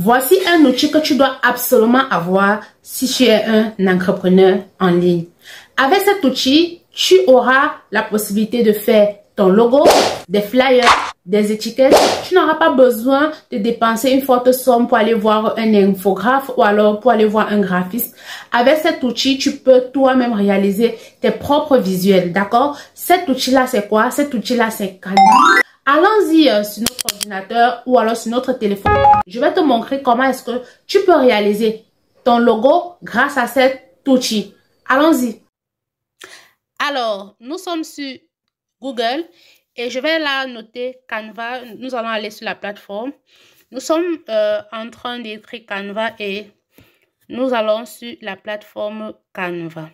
Voici un outil que tu dois absolument avoir si tu es un entrepreneur en ligne. Avec cet outil, tu auras la possibilité de faire ton logo, des flyers, des étiquettes. Tu n'auras pas besoin de dépenser une forte somme pour aller voir un infographe ou alors pour aller voir un graphiste. Avec cet outil, tu peux toi-même réaliser tes propres visuels, d'accord? Cet outil-là, c'est quoi? Cet outil-là, c'est Canva. Allons-y sur notre ordinateur ou alors sur notre téléphone. Je vais te montrer comment est-ce que tu peux réaliser ton logo grâce à cet outil. Allons-y. Alors, nous sommes sur Google et je vais là noter Canva. Nous allons aller sur la plateforme. Nous sommes en train d'écrire Canva et nous allons sur la plateforme Canva.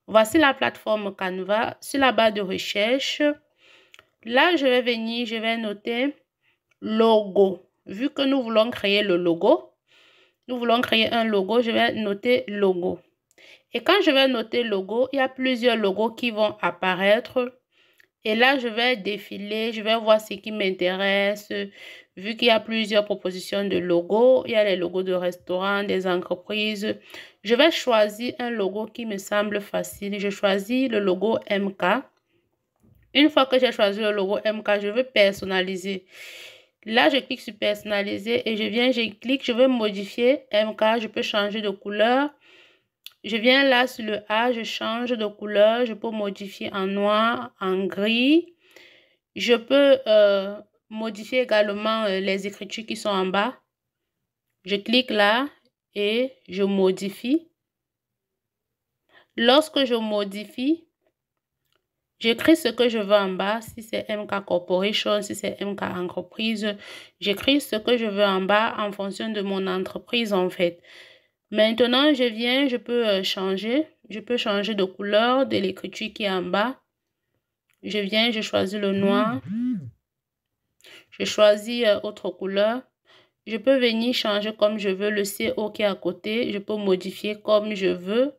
Voici la plateforme Canva. Sur la barre de recherche, là, je vais venir, je vais noter logo. Vu que nous voulons créer le logo, nous voulons créer un logo, je vais noter logo. Et quand je vais noter logo, il y a plusieurs logos qui vont apparaître. Et là, je vais défiler, je vais voir ce qui m'intéresse. Vu qu'il y a plusieurs propositions de logos, il y a les logos de restaurants, des entreprises. Je vais choisir un logo qui me semble facile. Je choisis le logo MK. Une fois que j'ai choisi le logo MK, je veux personnaliser. Là, je clique sur personnaliser et je clique, je veux modifier MK. Je peux changer de couleur. Je viens là sur le A, je change de couleur. Je peux modifier en noir, en gris. Je peux modifier également les écritures qui sont en bas. Je clique là et je modifie. Lorsque je modifie, j'écris ce que je veux en bas. Si c'est MK Corporation, si c'est MK Entreprise, j'écris ce que je veux en bas en fonction de mon entreprise en fait. Maintenant, je peux changer. Je peux changer de couleur de l'écriture qui est en bas. Je choisis le noir. Je choisis autre couleur. Je peux venir changer comme je veux le CO qui est à côté. Je peux modifier comme je veux.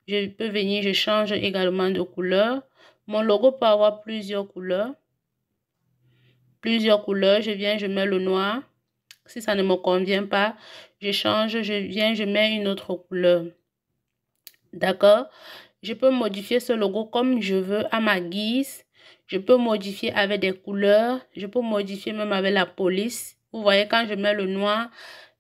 Je peux venir, je change également de couleur. Mon logo peut avoir plusieurs couleurs. Je mets le noir. Si ça ne me convient pas, je change, je mets une autre couleur. D'accord? Je peux modifier ce logo comme je veux à ma guise. Je peux modifier avec des couleurs. Je peux modifier même avec la police. Vous voyez, quand je mets le noir,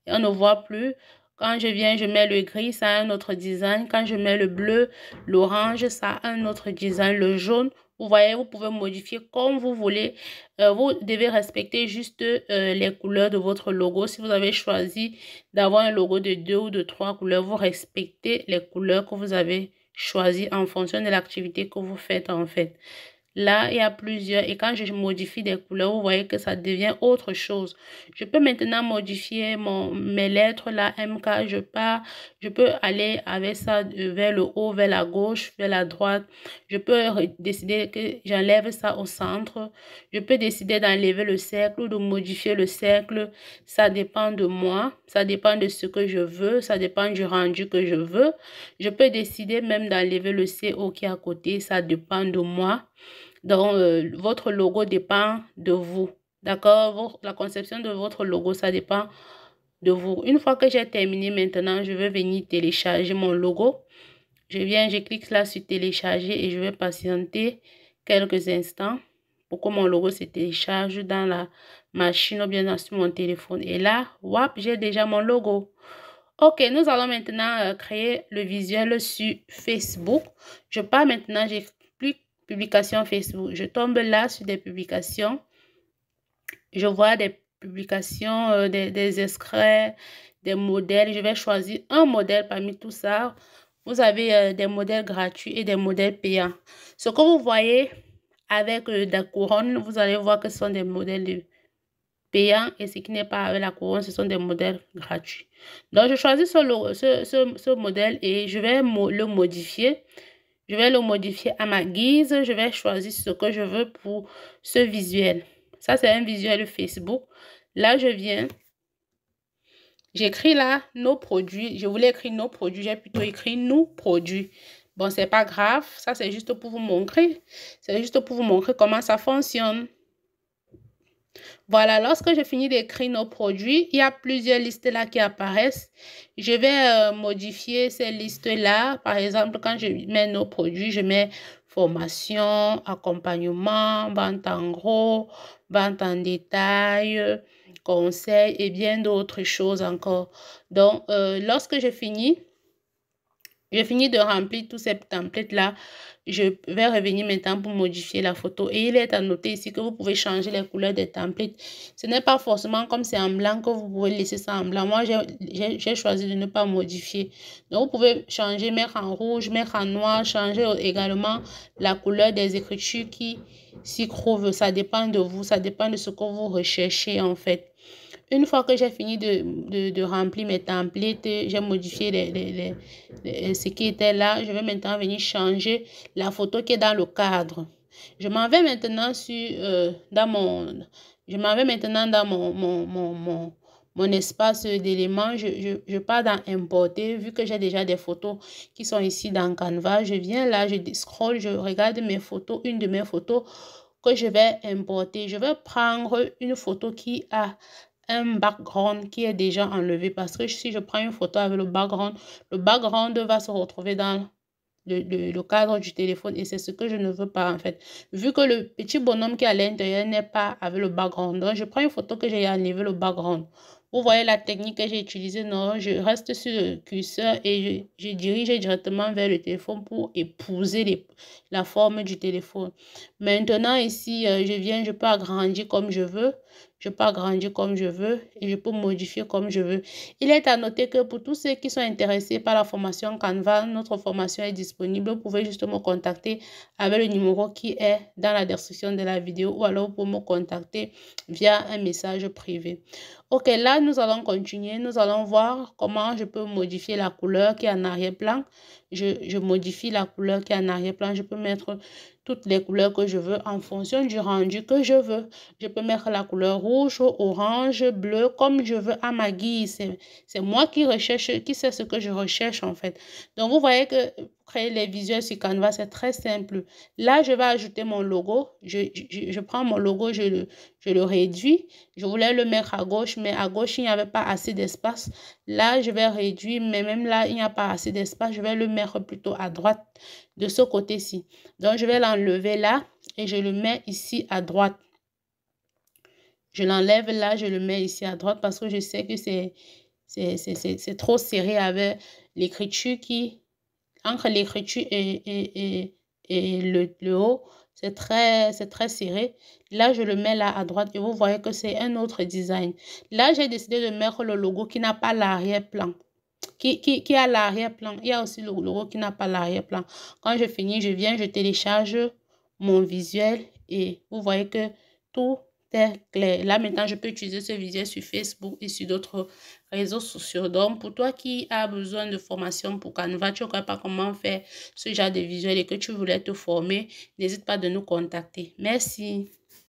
on ne voit plus. Quand je mets le gris, ça a un autre design. Quand je mets le bleu, l'orange, ça a un autre design. Le jaune, vous voyez, vous pouvez modifier comme vous voulez. Vous devez respecter juste les couleurs de votre logo. Si vous avez choisi d'avoir un logo de 2 ou de 3 couleurs, vous respectez les couleurs que vous avez choisies en fonction de l'activité que vous faites en fait. Là, il y a plusieurs. Et quand je modifie des couleurs, vous voyez que ça devient autre chose. Je peux maintenant modifier mes lettres, là, MK. Je peux aller avec ça vers le haut, vers la gauche, vers la droite. Je peux décider que j'enlève ça au centre. Je peux décider d'enlever le cercle ou de modifier le cercle. Ça dépend de moi. Ça dépend de ce que je veux. Ça dépend du rendu que je veux. Je peux décider même d'enlever le CO qui est à côté. Ça dépend de moi. Donc, votre logo dépend de vous. D'accord? La conception de votre logo, ça dépend de vous. Une fois que j'ai terminé maintenant, je vais venir télécharger mon logo. Je clique là sur télécharger et je vais patienter quelques instants pour que mon logo se télécharge dans la machine ou bien sur mon téléphone. Et là, wap, j'ai déjà mon logo. Ok, nous allons maintenant créer le visuel sur Facebook. Je pars maintenant, j'ai cliqué publication Facebook. Je tombe là sur des publications. Je vois des publications, des extraits, des modèles. Je vais choisir un modèle parmi tout ça. Vous avez des modèles gratuits et des modèles payants. Ce que vous voyez avec la couronne, vous allez voir que ce sont des modèles payants et ce qui n'est pas avec la couronne, ce sont des modèles gratuits. Donc, je choisis ce modèle et je vais le modifier. Je vais le modifier à ma guise. Je vais choisir ce que je veux pour ce visuel. Ça, c'est un visuel Facebook. Là, je viens. J'écris là nos produits. Je voulais écrire nos produits. J'ai plutôt écrit nous produits. Bon, c'est pas grave. Ça, c'est juste pour vous montrer. C'est juste pour vous montrer comment ça fonctionne. Voilà, lorsque je finis d'écrire nos produits, il y a plusieurs listes là qui apparaissent. Je vais modifier ces listes-là. Par exemple, quand je mets nos produits, je mets formation, accompagnement, vente en gros, vente en détail, conseil et bien d'autres choses encore. Donc, lorsque je finis de remplir tous ces templates-là. Je vais revenir maintenant pour modifier la photo. Et il est à noter ici que vous pouvez changer les couleurs des templates. Ce n'est pas forcément comme c'est en blanc que vous pouvez laisser ça en blanc. Moi, j'ai choisi de ne pas modifier. Donc, vous pouvez changer, mettre en rouge, mettre en noir, changer également la couleur des écritures qui s'y trouvent. Ça dépend de vous, ça dépend de ce que vous recherchez en fait. Une fois que j'ai fini de remplir mes templates, j'ai modifié ce qui était là. Je vais maintenant venir changer la photo qui est dans le cadre. Je m'en vais maintenant je m'en vais maintenant dans mon espace d'éléments. Je pars dans importer. Vu que j'ai déjà des photos qui sont ici dans Canva, je viens là, je scroll, je regarde mes photos, une de mes photos que je vais importer. Je vais prendre une photo qui a un background qui est déjà enlevé parce que si je prends une photo avec le background va se retrouver dans le cadre du téléphone et c'est ce que je ne veux pas en fait. Vu que le petit bonhomme qui est à l'intérieur n'est pas avec le background, donc je prends une photo que j'ai enlevé le background. Vous voyez la technique que j'ai utilisée, non? Je reste sur le curseur et je dirige directement vers le téléphone pour épouser la forme du téléphone. Maintenant ici, je peux agrandir comme je veux. Je peux agrandir comme je veux et je peux modifier comme je veux. Il est à noter que pour tous ceux qui sont intéressés par la formation Canva, notre formation est disponible. Vous pouvez juste me contacter avec le numéro qui est dans la description de la vidéo ou alors vous pouvez me contacter via un message privé. Ok, là, nous allons continuer. Nous allons voir comment je peux modifier la couleur qui est en arrière-plan. Je modifie la couleur qui est en arrière-plan. Je peux mettre toutes les couleurs que je veux en fonction du rendu que je veux. Je peux mettre la couleur rouge, orange, bleu, comme je veux à ma guise. C'est moi qui recherche, qui sait ce que je recherche en fait. Donc, vous voyez que créer les visuels sur Canva, c'est très simple. Là, je vais ajouter mon logo. Je prends mon logo, je le réduis. Je voulais le mettre à gauche, mais à gauche, il n'y avait pas assez d'espace. Là, je vais réduire, mais même là, il n'y a pas assez d'espace. Je vais le mettre plutôt à droite de ce côté-ci. Donc, je vais l'enlever là et je le mets ici à droite. Je l'enlève là, je le mets ici à droite parce que je sais que c'est trop serré avec l'écriture qui... Entre l'écriture et le haut, c'est très serré. Là, je le mets là à droite et vous voyez que c'est un autre design. Là, j'ai décidé de mettre le logo qui n'a pas l'arrière-plan. Qui a l'arrière-plan. Il y a aussi le logo qui n'a pas l'arrière-plan. Quand je finis, je viens, je télécharge mon visuel et vous voyez que tout est clair. Là, maintenant, je peux utiliser ce visuel sur Facebook et sur d'autres réseaux sociaux. Donc, pour toi qui as besoin de formation pour Canva, tu ne sais pas comment faire ce genre de visuel et que tu voulais te former, n'hésite pas de nous contacter. Merci.